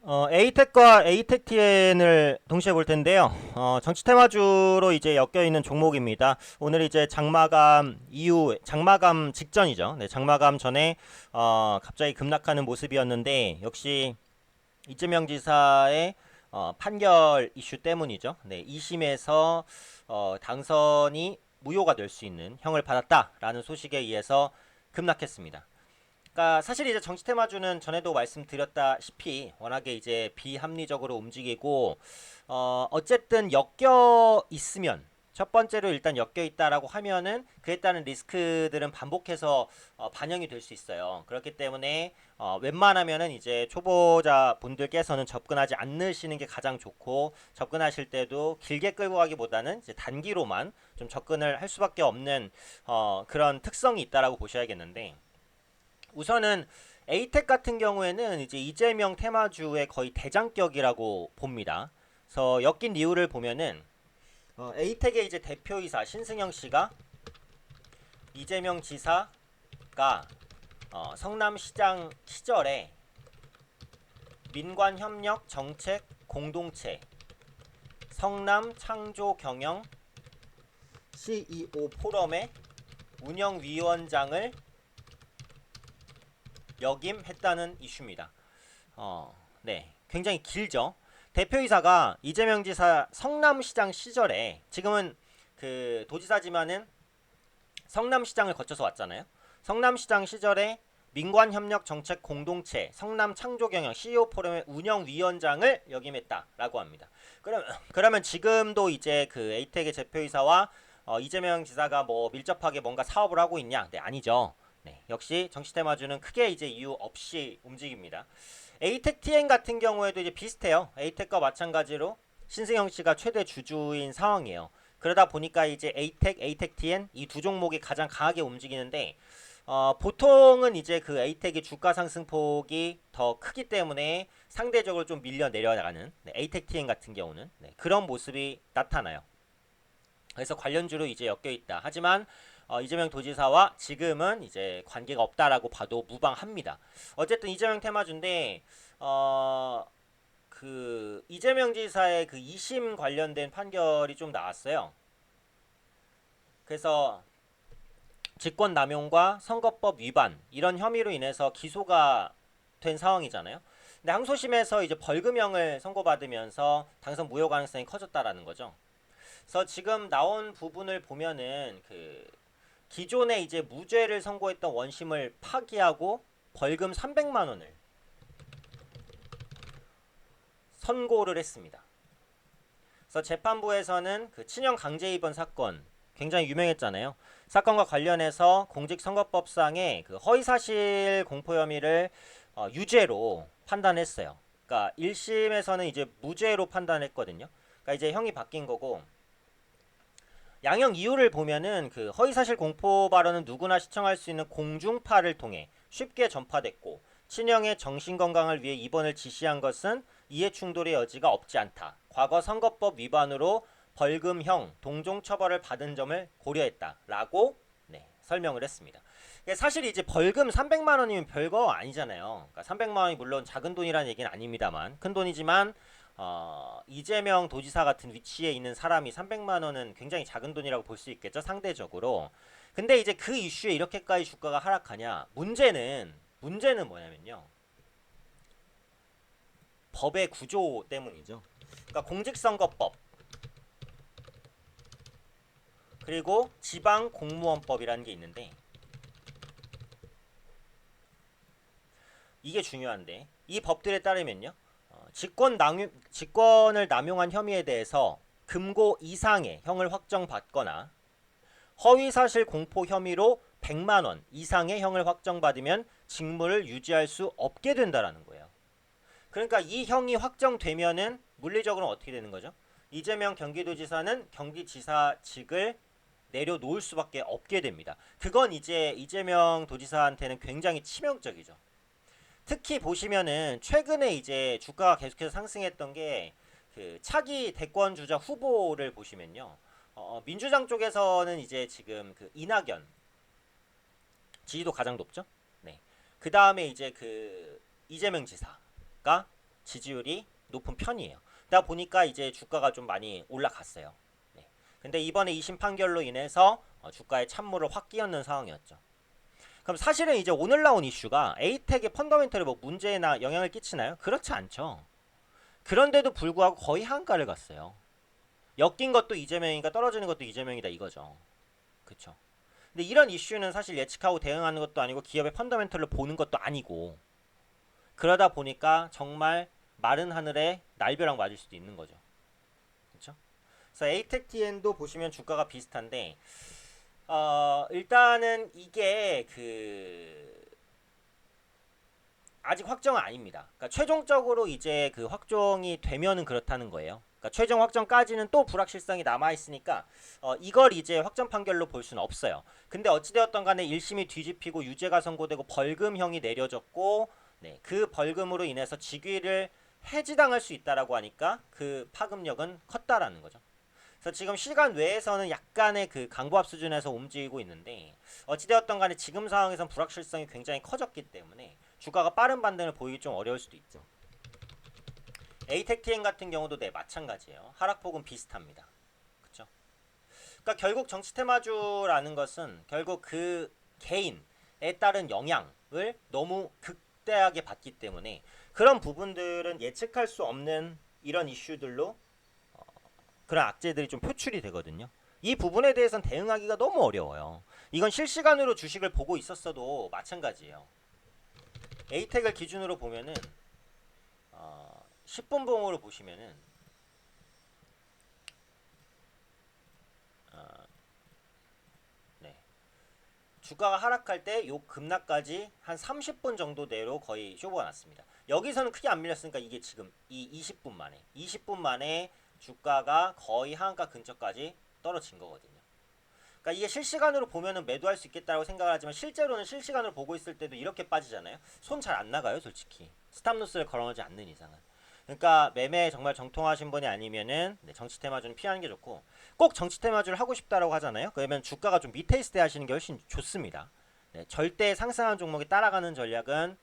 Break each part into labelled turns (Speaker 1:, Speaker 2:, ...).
Speaker 1: 에이텍과 에이텍TN을 동시에 볼 텐데요. 정치 테마주로 이제 엮여 있는 종목입니다. 오늘 이제 장마감 이후, 장마감 직전이죠. 네, 장마감 전에 갑자기 급락하는 모습이었는데 역시 이재명 지사의 판결 이슈 때문이죠. 네, 2심에서 당선이 무효가 될 수 있는 형을 받았다라는 소식에 의해서 급락했습니다. 그러니까 사실 이제 정치 테마주는 전에도 말씀드렸다시피 워낙에 이제 비합리적으로 움직이고 어쨌든 엮여 있으면 첫 번째로 일단 엮여 있다라고 하면은 그에 따른 리스크들은 반복해서 반영이 될 수 있어요. 그렇기 때문에 웬만하면은 이제 초보자 분들께서는 접근하지 않으시는 게 가장 좋고 접근하실 때도 길게 끌고 가기보다는 이제 단기로만 좀 접근을 할 수밖에 없는 그런 특성이 있다라고 보셔야겠는데 우선은 에이텍 같은 경우에는 이제 이재명 테마주의 거의 대장격이라고 봅니다. 그래서 엮인 이유를 보면은 에이텍의 이제 대표이사 신승영 씨가 이재명 지사가 성남시장 시절에 민관협력 정책 공동체 성남 창조 경영 CEO 포럼의 운영위원장을 역임했다는 이슈입니다. 네, 굉장히 길죠. 대표이사가 이재명 지사 성남시장 시절에 지금은 그 도지사지만은 성남시장을 거쳐서 왔잖아요. 성남시장 시절에 민관협력 정책 공동체 성남 창조경영 CEO 포럼의 운영위원장을 역임했다라고 합니다. 그러면 지금도 이제 그 에이텍의 대표이사와 이재명 지사가 뭐 밀접하게 뭔가 사업을 하고 있냐? 네, 아니죠. 네, 역시 정치 테마주는 크게 이제 이유 없이 움직입니다. 에이텍 TN 같은 경우에도 이제 비슷해요. 에이텍과 마찬가지로 신승영 씨가 최대 주주인 상황이에요. 그러다 보니까 이제 에이텍, 에이텍 TN 이 두 종목이 가장 강하게 움직이는데 보통은 이제 그 에이텍의 주가 상승폭이 더 크기 때문에 상대적으로 좀 밀려 내려가는 네, 에이텍 TN 같은 경우는 네, 그런 모습이 나타나요. 그래서 관련주로 이제 엮여 있다. 하지만 이재명 도지사와 지금은 이제 관계가 없다라고 봐도 무방합니다. 어쨌든 이재명 테마주인데 그 이재명 지사의 그 2심 관련된 판결이 좀 나왔어요. 그래서 직권남용과 선거법 위반 이런 혐의로 인해서 기소가 된 상황이잖아요. 근데 항소심에서 이제 벌금형을 선고받으면서 당선 무효 가능성이 커졌다라는 거죠. 그래서 지금 나온 부분을 보면은 그 기존에 이제 무죄를 선고했던 원심을 파기하고 벌금 300만 원을 선고를 했습니다. 그래서 재판부에서는 그 친형 강제 입원 사건 굉장히 유명했잖아요. 사건과 관련해서 공직선거법상의 그 허위사실 공포 혐의를 유죄로 판단했어요. 그러니까 1심에서는 이제 무죄로 판단했거든요. 그러니까 이제 형이 바뀐 거고 양형 이유를 보면은 그 허위사실 공포 발언은 누구나 시청할 수 있는 공중파를 통해 쉽게 전파됐고 친형의 정신건강을 위해 입원을 지시한 것은 이해충돌의 여지가 없지 않다. 과거 선거법 위반으로 벌금형 동종 처벌을 받은 점을 고려했다라고 네, 설명을 했습니다. 사실 이제 벌금 300만 원이면 별거 아니잖아요. 그러니까 300만 원이 물론 작은 돈이라는 얘기는 아닙니다만 큰 돈이지만 이재명 도지사 같은 위치에 있는 사람이 300만 원은 굉장히 작은 돈이라고 볼 수 있겠죠, 상대적으로. 근데 이제 그 이슈에 이렇게까지 주가가 하락하냐? 문제는 뭐냐면요. 법의 구조 때문이죠. 그러니까 공직선거법 그리고 지방공무원법이라는 게 있는데 이게 중요한데 이 법들에 따르면요. 직권을 남용한 혐의에 대해서 금고 이상의 형을 확정받거나 허위사실 공포 혐의로 100만 원 이상의 형을 확정받으면 직무를 유지할 수 없게 된다라는 거예요. 그러니까 이 형이 확정되면은 물리적으로 어떻게 되는 거죠? 이재명 경기도지사는 경기지사직을 내려놓을 수밖에 없게 됩니다. 그건 이제 이재명 도지사한테는 굉장히 치명적이죠. 특히 보시면은 최근에 이제 주가가 계속해서 상승했던 게 그 차기 대권 주자 후보를 보시면요. 민주당 쪽에서는 이제 지금 그 이낙연 지지도 가장 높죠. 네. 그 다음에 이제 그 이재명 지사가 지지율이 높은 편이에요. 그러다 보니까 이제 주가가 좀 많이 올라갔어요. 네. 근데 이번에 2심 판결로 인해서 주가의 찬물을 확 끼얹는 상황이었죠. 그럼 사실은 이제 오늘 나온 이슈가 에이텍의 펀더멘털에 뭐 문제나 영향을 끼치나요? 그렇지 않죠. 그런데도 불구하고 거의 한가를 갔어요. 엮인 것도 이재명이니까 떨어지는 것도 이재명이다 이거죠. 그쵸. 근데 이런 이슈는 사실 예측하고 대응하는 것도 아니고 기업의 펀더멘털을 보는 것도 아니고 그러다 보니까 정말 마른 하늘에 날벼락 맞을 수도 있는 거죠. 그쵸? 그래서 에이텍 TN도 보시면 주가가 비슷한데 일단은 이게 아직 확정은 아닙니다. 그러니까 최종적으로 이제 확정이 되면은 그렇다는 거예요. 그러니까 최종 확정까지는 또 불확실성이 남아 있으니까 이걸 이제 확정 판결로 볼 수는 없어요. 근데 어찌되었던 간에 1심이 뒤집히고 유죄가 선고되고 벌금형이 내려졌고 네, 그 벌금으로 인해서 직위를 해지당할 수 있다라고 하니까 그 파급력은 컸다라는 거죠. 그래서 지금 시간 외에서는 약간의 강보합 수준에서 움직이고 있는데 어찌되었던 간에 지금 상황에선 불확실성이 굉장히 커졌기 때문에 주가가 빠른 반등을 보이기 좀 어려울 수도 있죠. 에이텍TN 같은 경우도 네 마찬가지예요. 하락폭은 비슷합니다. 그렇죠? 그러니까 결국 정치 테마주라는 것은 결국 그 개인에 따른 영향을 너무 극대하게 받기 때문에 그런 부분들은 예측할 수 없는 이런 이슈들로 그런 악재들이 좀 표출이 되거든요. 이 부분에 대해서는 대응하기가 너무 어려워요. 이건 실시간으로 주식을 보고 있었어도 마찬가지예요. 에이텍을 기준으로 보면은 10분 봉으로 보시면은 네. 주가가 하락할 때 요 급락까지 한 30분 정도 내로 거의 쇼부가 났습니다. 여기서는 크게 안 밀렸으니까 이게 지금 이 20분 만에 주가가 거의 하한가 근처까지 떨어진 거거든요. 그러니까 이게 실시간으로 보면은 매도할 수 있겠다고 생각을 하지만 실제로는 실시간으로 보고 있을 때도 이렇게 빠지잖아요. 손 잘 안 나가요, 솔직히. 스탑로스를 걸어놓지 않는 이상은. 그러니까 매매에 정말 정통하신 분이 아니면은 정치 테마주는 피하는 게 좋고 꼭 정치 테마주를 하고 싶다라고 하잖아요. 그러면 주가가 좀 밑에 있을 때 하시는 게 훨씬 좋습니다. 네, 절대 상승하는 종목이 따라가는 전략은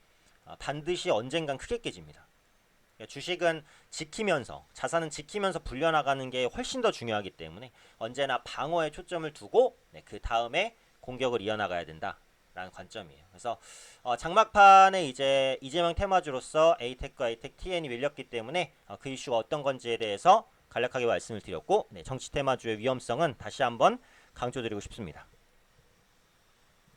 Speaker 1: 반드시 언젠간 크게 깨집니다. 주식은 지키면서 자산은 지키면서 불려나가는 게 훨씬 더 중요하기 때문에 언제나 방어에 초점을 두고 그 다음에 공격을 이어나가야 된다라는 관점이에요. 그래서 장막판에 이제 이재명 테마주로서 에이텍과 에이텍 TN이 밀렸기 때문에 그 이슈가 어떤 건지에 대해서 간략하게 말씀을 드렸고 정치 테마주의 위험성은 다시 한번 강조드리고 싶습니다.